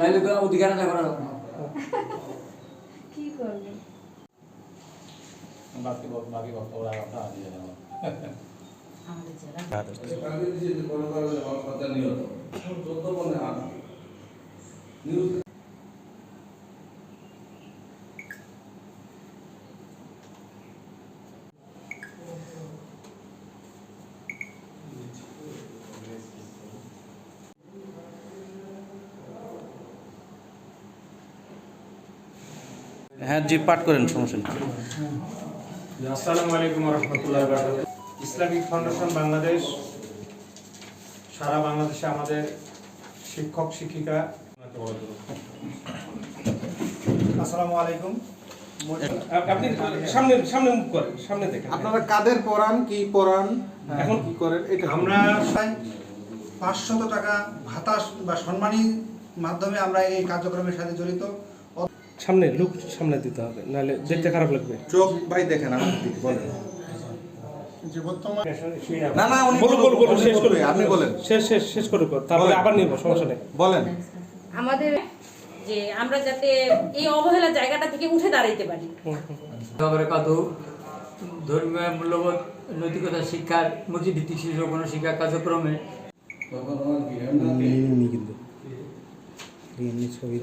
নাইলে তো অধিকার না করার কি করবে বাকি বক্তব্য রাখা দিয়ে দেবো আমাদের জেলা হ্যাঁ জি পাঠ করেন, সমস্যা নেই। আসসালামু আলাইকুম ওয়া রাহমাতুল্লাহি ওয়া বারাকাতুহু। ইসলামিক ফাউন্ডেশন বাংলাদেশ সারা বাংলাদেশে আমাদের শিক্ষক শিক্ষিকা। আসসালামু আলাইকুম। আপনি সামনে সামনে মুখ করেন, সামনে দেখেন। আপনারা কাদের পড়ান, কি পড়ান, এখন কি করেন? এটা আমরা 500 টাকা ভাতা বা সম্মানী মাধ্যমে আমরা এই কার্যক্রমের সাথে জড়িত। সামনে লুক সামনে দিতে হবে, নাহলে দেখতে খারাপ লাগবে। চোখ ভাই দেখেন আমার দিকে বলেন। যে বর্তমান না না উনি বলুন শেষ করুন, আপনি বলেন। শেষ করুন, তারপরে আবার নিব, সমস্যা নেই। বলেন। আমাদের যে আমরা যাতে এই অবহেলা জায়গাটা থেকে উঠে দাঁড়াইতে পারি। খবরে কত ধর্মীয় মূল্যবোধ নৈতিকতা শিক্ষার মূর্তিভিত্তিক শিশু কোনো শিক্ষা কার্যক্রমে কিন্তু ছবি